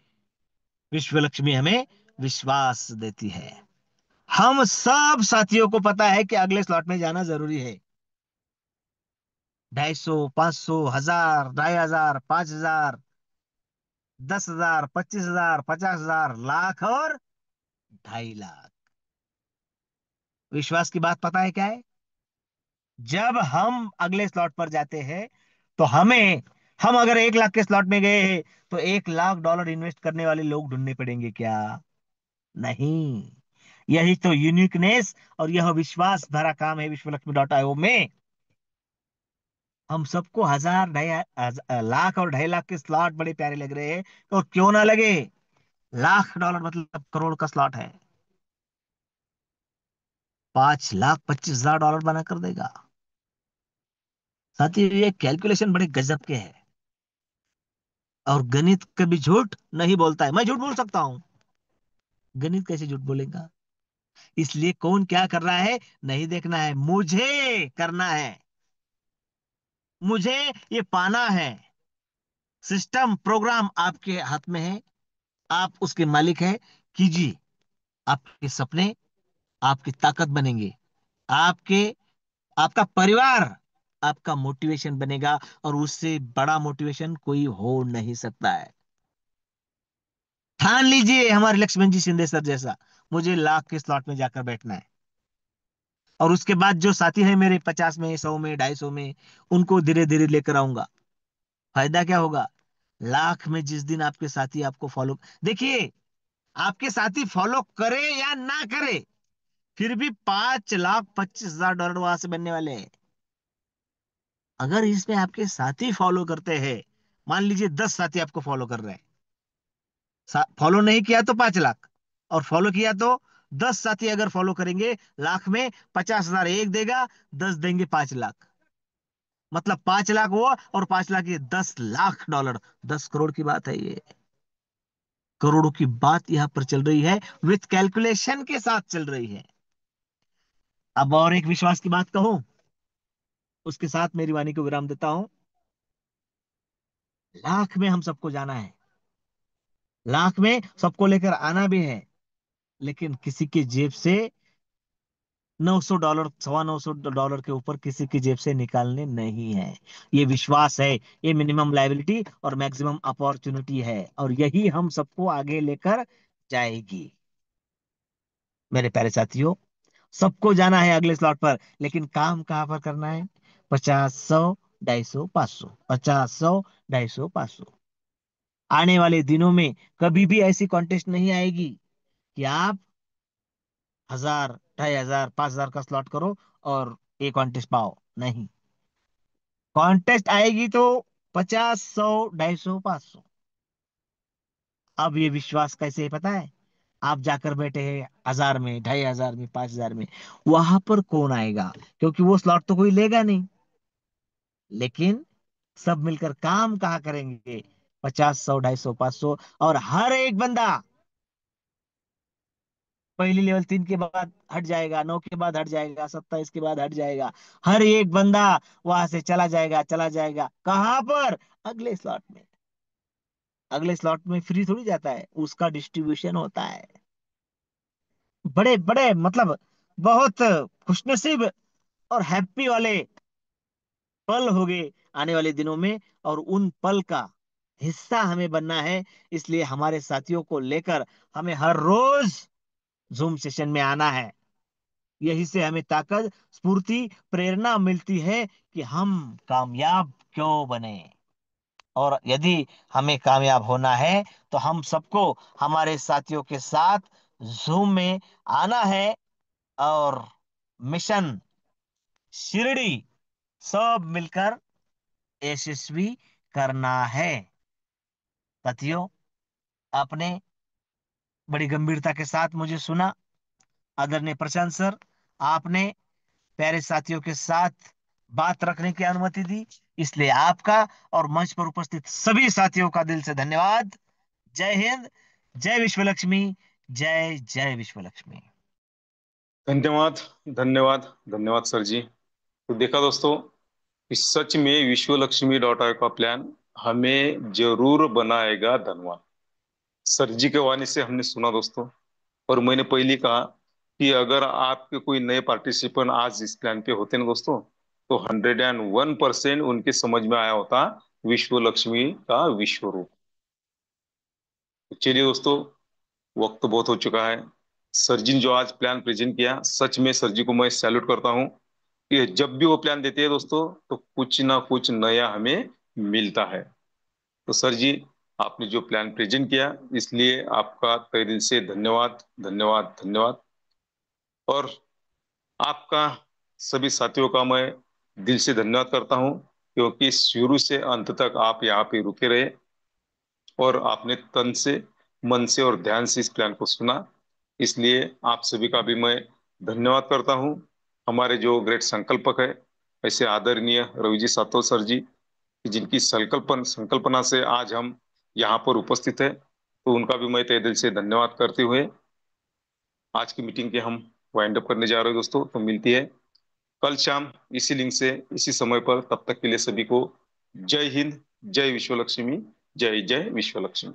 विश्व लक्ष्मी हमें विश्वास देती है। हम सब साथियों को पता है कि अगले स्लॉट में जाना जरूरी है। 250, 500, 1000, 2500, 5000, 10,000, 25,000, 50,000, लाख और 2.5 लाख। विश्वास की बात पता है क्या है? जब हम अगले स्लॉट पर जाते हैं तो हम अगर 1 लाख के स्लॉट में गए हैं तो $1 लाख इन्वेस्ट करने वाले लोग ढूंढने पड़ेंगे क्या? नहीं। यही तो यूनिकनेस और यह विश्वास भरा काम है विश्वलक्ष्मी.io में। हम सबको 1000, लाख और 2.5 लाख के स्लॉट बड़े प्यारे लग रहे हैं, और क्यों ना लगे। $1 लाख मतलब करोड़ का स्लॉट है। 5,25,000 बना कर देगा। साथ ही ये कैलकुलेशन बड़े गजब के हैं। और गणित कभी झूठ नहीं बोलता है। मैं झूठ बोल सकता हूं, गणित कैसे झूठ बोलेगा? इसलिए कौन क्या कर रहा है नहीं देखना है, मुझे करना है। मुझे ये पाना है। सिस्टम प्रोग्राम आपके हाथ में है। आप उसके मालिक हैं। कीजिए। आपके सपने आपकी ताकत बनेंगे। आपके आपका परिवार आपका मोटिवेशन बनेगा, और उससे बड़ा मोटिवेशन कोई हो नहीं सकता है। ठान लीजिए हमारे लक्ष्मण जी शिंदे सर जैसा, मुझे लाख के स्लॉट में जाकर बैठना है। और उसके बाद जो साथी है मेरे 50 में, 100 में, 250 में, उनको धीरे धीरे लेकर आऊंगा। फायदा क्या होगा? लाख में जिस दिन आपके साथी आपको फॉलो, देखिए, आपके साथी फॉलो करे या ना करे, फिर भी $5,25,000 वहां से बनने वाले हैं। अगर इसमें आपके साथी फॉलो करते हैं, मान लीजिए 10 साथी आपको फॉलो कर रहे हैं, फॉलो नहीं किया तो 5 लाख, और फॉलो किया तो 10 साथी अगर फॉलो करेंगे, लाख में 50,000 एक देगा, 10 देंगे 5 लाख। मतलब 5 लाख हुआ, और 5 लाख ये $10 लाख। 10 करोड़ की बात है ये। करोड़ों की बात यहां पर चल रही है, विथ कैलकुलेशन के साथ चल रही है। अब और एक विश्वास की बात कहूं, उसके साथ मेरी वाणी को विराम देता हूं। लाख में हम सबको जाना है। लाख में सबको लेकर आना भी है। लेकिन किसी की जेब से $900, $925 के ऊपर किसी की जेब से निकालने नहीं है। ये विश्वास है। ये मिनिमम लायबिलिटी और मैक्सिमम अपॉर्चुनिटी है, और यही हम सबको आगे लेकर जाएगी। मेरे प्यारे साथियों, सबको जाना है अगले स्लॉट पर, लेकिन काम कहां पर करना है? 50, 100, 250, 500, 50, 100, 250, 500। आने वाले दिनों में कभी भी ऐसी कॉन्टेस्ट नहीं आएगी कि आप 1,000, 2,500, 5,000 का स्लॉट करो और एक कॉन्टेस्ट पाओ। नहीं। कॉन्टेस्ट आएगी तो 50, 100, 250, 500। अब ये विश्वास कैसे है पता है? आप जाकर बैठे हैं 1,000 में, 2,500 में, 5,000 में, वहां पर कौन आएगा? क्योंकि वो स्लॉट तो कोई लेगा नहीं। लेकिन सब मिलकर काम कहाँ करेंगे? 50, 100, 250, 500, और हर एक बंदा पहली लेवल 3 के बाद हट जाएगा, 9 के बाद हट जाएगा, 27 के बाद हट जाएगा। हर एक बंदा वहां से चला जाएगा, चला जाएगा कहां पर? अगले स्लॉट में। अगले स्लॉट में फ्री थोड़ी जाता है, उसका डिस्ट्रीब्यूशन होता है। बड़े बड़े मतलब बहुत खुशनसीब और हैप्पी वाले पल हो गए आने वाले दिनों में, और उन पल का हिस्सा हमें बनना है। इसलिए हमारे साथियों को लेकर हमें हर रोज जूम सेशन में आना है। यही से हमें ताकत, स्फूर्ति, प्रेरणा मिलती है कि हम कामयाब क्यों बने। और यदि हमें कामयाब होना है तो हम सबको हमारे साथियों के साथ जूम में आना है, और मिशन शिरडी सब मिलकर यशस्वी करना है। साथियों, आपने बड़ी गंभीरता के साथ मुझे सुना। आदरणीय प्रशांत सर, आपने प्यारे साथियों के साथ बात रखने की अनुमति दी, इसलिए आपका और मंच पर उपस्थित सभी साथियों का दिल से धन्यवाद। जय हिंद। जय विश्वलक्ष्मी। जय जय विश्वलक्ष्मी। धन्यवाद, धन्यवाद, धन्यवाद सर जी। तो देखा दोस्तों, इस सच में विश्वलक्ष्मी का प्लान हमें जरूर बनाएगा धनवान। सर जी के वाणी से हमने सुना दोस्तों। और मैंने पहले कहा कि अगर आपके कोई नए पार्टिसिपेंट आज इस प्लान पे होते ना दोस्तों, तो 101% उनके समझ में आया होता विश्व लक्ष्मी का विश्व रूप। तो चलिए दोस्तों, वक्त तो बहुत हो चुका है। सर जी ने जो आज प्लान प्रेजेंट किया, सच में सर जी को मैं सैल्यूट करता हूँ कि जब भी वो प्लान देते हैं दोस्तों, तो कुछ ना कुछ नया हमें मिलता है। तो सर जी, आपने जो प्लान प्रेजेंट किया, इसलिए आपका तहे दिल से धन्यवाद, धन्यवाद, धन्यवाद। और आपका सभी साथियों का मैं दिल से धन्यवाद करता हूं, क्योंकि शुरू से अंत तक आप यहाँ पे रुके रहे और आपने तन से, मन से और ध्यान से इस प्लान को सुना। इसलिए आप सभी का भी मैं धन्यवाद करता हूं। हमारे जो ग्रेट संकल्पक है, ऐसे आदरणीय रवि जी सातव सर जी, जिनकी संकल्पना से आज हम यहाँ पर उपस्थित है, तो उनका भी मैं तहे दिल से धन्यवाद करते हुए आज की मीटिंग के हम वाइंड अप करने जा रहे हैं दोस्तों। तो मिलती है कल शाम इसी लिंक से, इसी समय पर। तब तक के लिए सभी को जय हिंद, जय विश्वलक्ष्मी, जय जय विश्वलक्ष्मी।